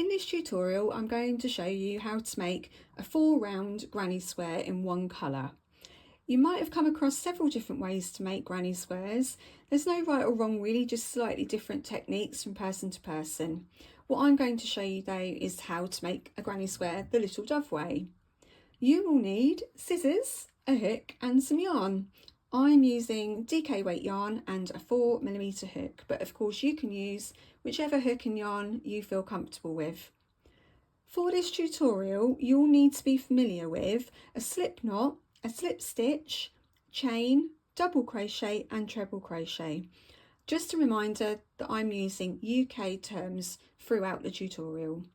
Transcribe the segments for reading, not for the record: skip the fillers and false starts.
In this tutorial, I'm going to show you how to make a 4-round granny square in one colour. You might have come across several different ways to make granny squares. There's no right or wrong really, just slightly different techniques from person to person. What I'm going to show you though is how to make a granny square the little dove way. You will need scissors, a hook and some yarn. I'm using DK weight yarn and a 4mm hook, but of course you can use whichever hook and yarn you feel comfortable with. For this tutorial, you'll need to be familiar with a slip knot, a slip stitch, chain, double crochet and treble crochet. Just a reminder that I'm using UK terms throughout the tutorial.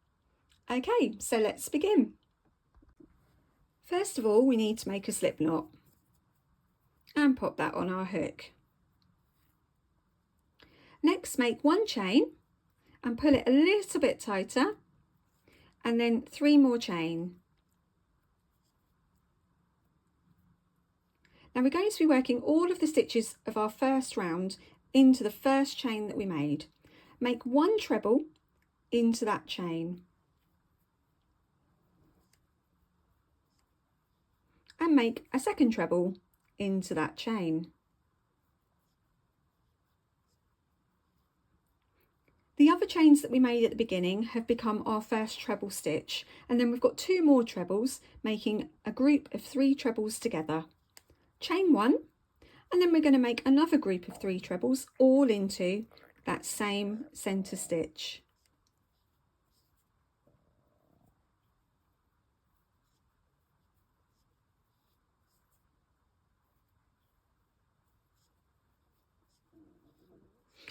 Okay, so let's begin. First of all, we need to make a slip knot and pop that on our hook. Next, make one chain and pull it a little bit tighter, and then 3 more chain. Now we're going to be working all of the stitches of our first round into the first chain that we made. Make 1 treble into that chain and make a second treble into that chain. The other chains that we made at the beginning have become our first treble stitch, and then we've got 2 more trebles, making a group of 3 trebles together. Chain 1, and then we're going to make another group of 3 trebles all into that same centre stitch.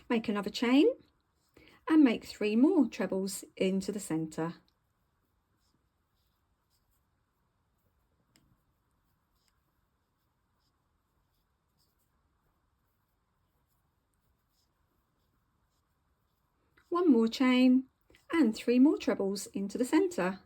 Make another chain and make 3 more trebles into the centre. One more chain and 3 more trebles into the centre.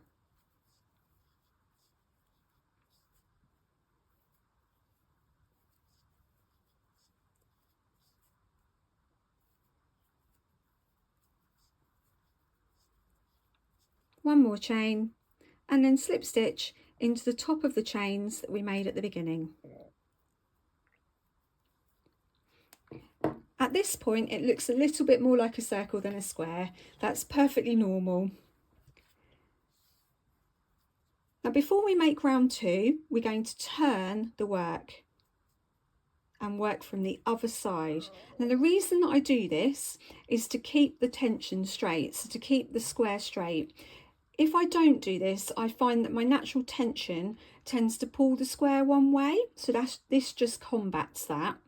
One more chain and then slip stitch into the top of the chains that we made at the beginning. At this point it looks a little bit more like a circle than a square. That's perfectly normal. Now before we make round 2, we're going to turn the work and work from the other side. Now the reason that I do this is to keep the tension straight, so to keep the square straight. If I don't do this, I find that my natural tension tends to pull the square one way, so this just combats that.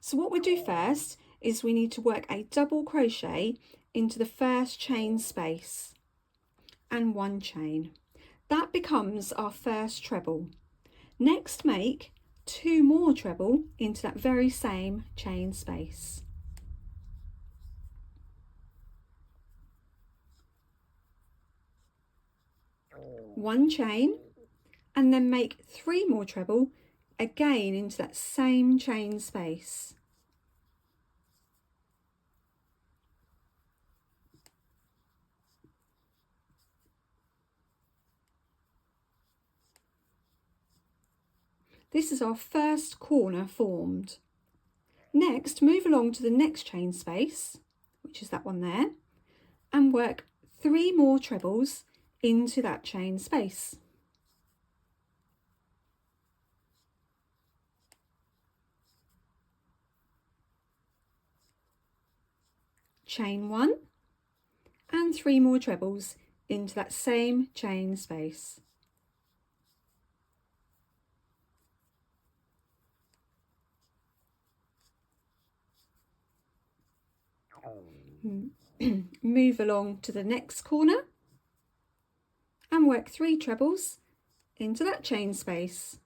So what we do first is we need to work a double crochet into the first chain space and 1 chain. That becomes our first treble. Next, make 2 more treble into that very same chain space. One chain and then make 3 more treble again into that same chain space. This is our first corner formed. Next, move along to the next chain space, which is that one there, and work 3 more trebles into that chain space. Chain 1 and 3 more trebles into that same chain space. Move along to the next corner and work 3 trebles into that chain space.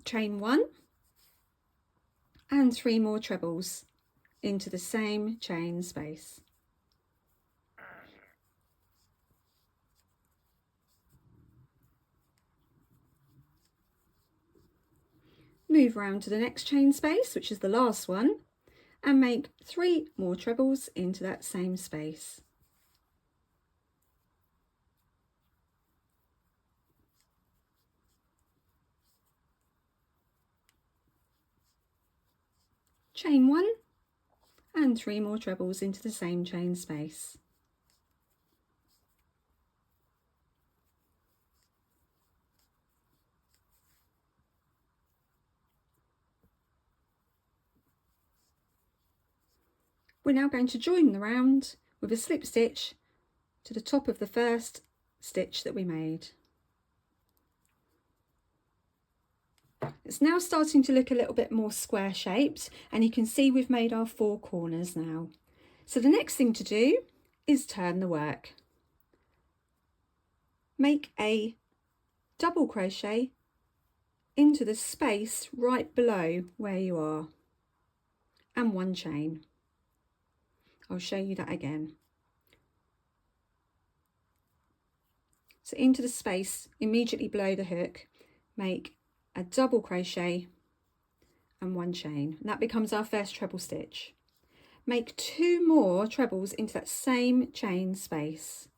Chain 1 and 3 more trebles into the same chain space. Move around to the next chain space, which is the last one, and make 3 more trebles into that same space. Chain 1 and 3 more trebles into the same chain space. We're now going to join the round with a slip stitch to the top of the first stitch that we made. It's now starting to look a little bit more square shaped, and you can see we've made our 4 corners now. So the next thing to do is turn the work. Make a double crochet into the space right below where you are and 1 chain. I'll show you that again. So into the space immediately below the hook, make a double crochet and 1 chain, and that becomes our first treble stitch. Make 2 more trebles into that same chain space.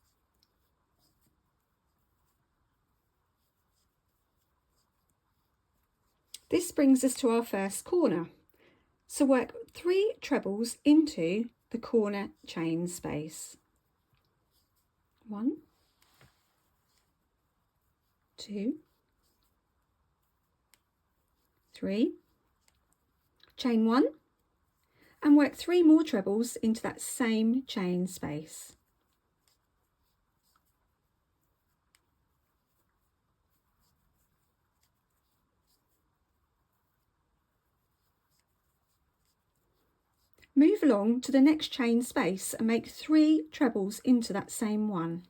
This brings us to our first corner. So work 3 trebles into the corner chain space. 1, 2, 3, chain 1, and work 3 more trebles into that same chain space. Move along to the next chain space and make 3 trebles into that same one.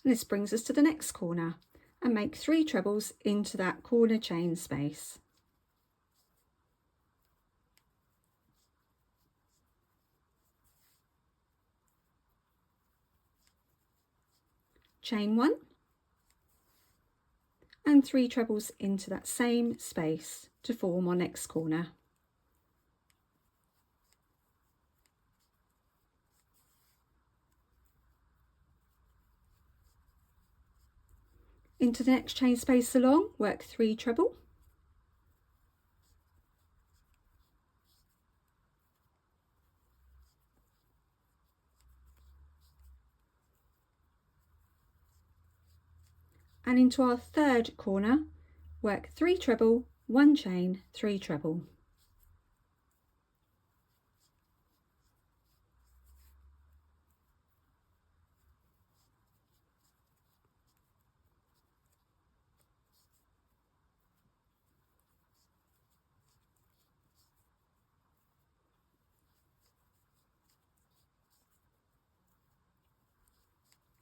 And this brings us to the next corner, and make 3 trebles into that corner chain space. Chain 1 and 3 trebles into that same space to form our next corner. Into the next chain space along, work 3 treble, and into our third corner, work 3 treble, 1 chain, 3 treble.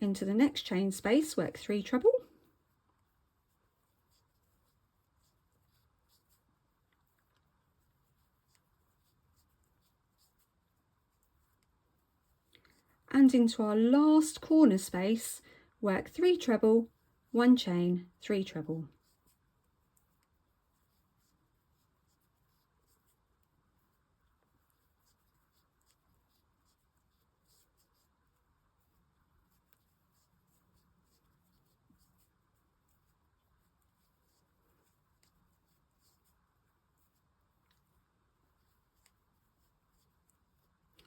Into the next chain space, work 3 treble, and into our last corner space, work 3 treble, 1 chain, 3 treble.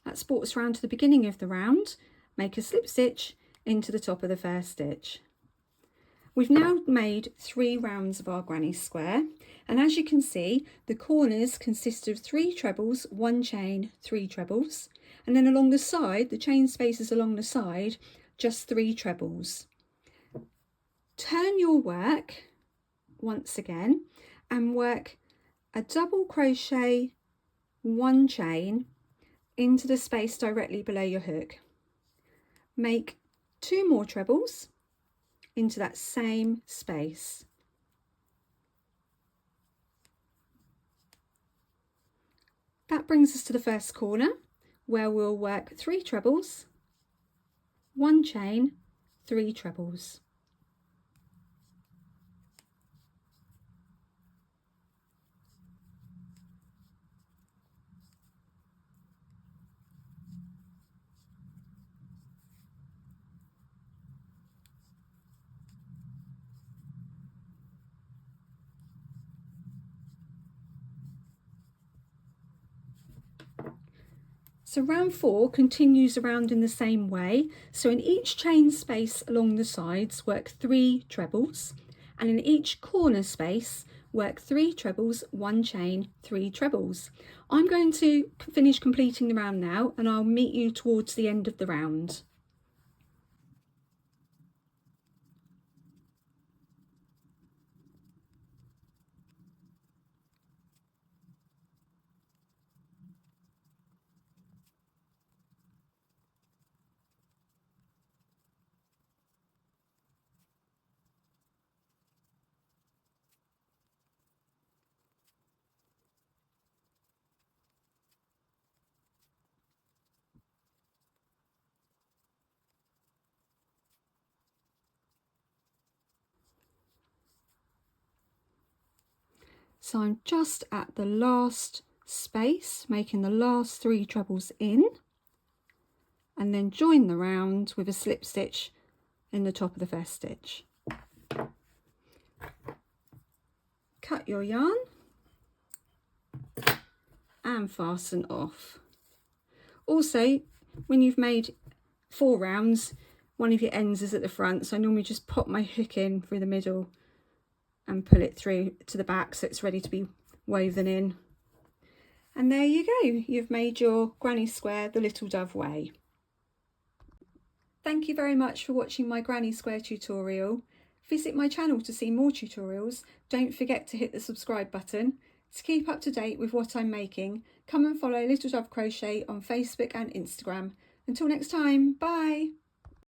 That's brought us round to the beginning of the round. Make a slip stitch into the top of the first stitch. We've now made 3 rounds of our granny square, and as you can see, the corners consist of 3 trebles, 1 chain, 3 trebles, and then along the side, the chain spaces along the side, just 3 trebles. Turn your work once again and work a double crochet, 1 chain into the space directly below your hook. Make 2 more trebles into that same space. That brings us to the first corner. where we'll work 3 trebles, 1 chain, 3 trebles. So round 4 continues around in the same way. So in each chain space along the sides, work 3 trebles, and in each corner space, work 3 trebles, 1 chain, 3 trebles. I'm going to finish completing the round now, and I'll meet you towards the end of the round. So I'm just at the last space, making the last 3 trebles in, and then join the round with a slip stitch in the top of the first stitch. Cut your yarn and fasten off. Also, when you've made 4 rounds, one of your ends is at the front, so I normally just pop my hook in through the middle and pull it through to the back so it's ready to be woven in. And there you go, you've made your granny square the little dove way. Thank you very much for watching my granny square tutorial. Visit my channel to see more tutorials. Don't forget to hit the subscribe button. To keep up to date with what I'm making, come and follow Little Dove Crochet on Facebook and Instagram. Until next time, bye!